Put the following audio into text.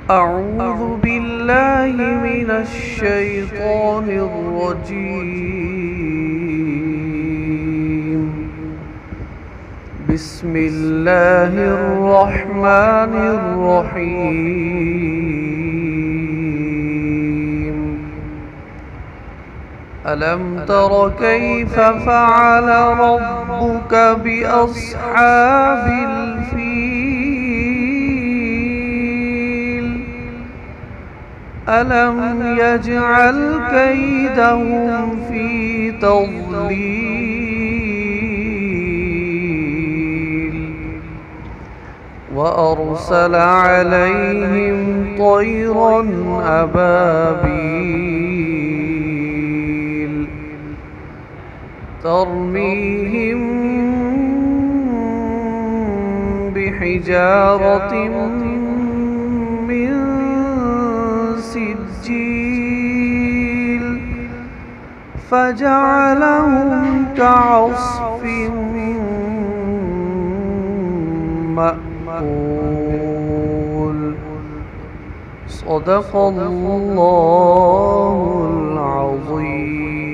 أعوذ بالله من الشيطان الرجيم. بسم الله الرحمن الرحيم. ألم تر كيف فعل ربك بأصحاب الفيل؟ ألم يجعل كيدهم في تضليل وأرسل عليهم طيرا أبابيل ترميهم بحجارة من سجيل فجعلهم كعصف مأكول. صدق الله العظيم.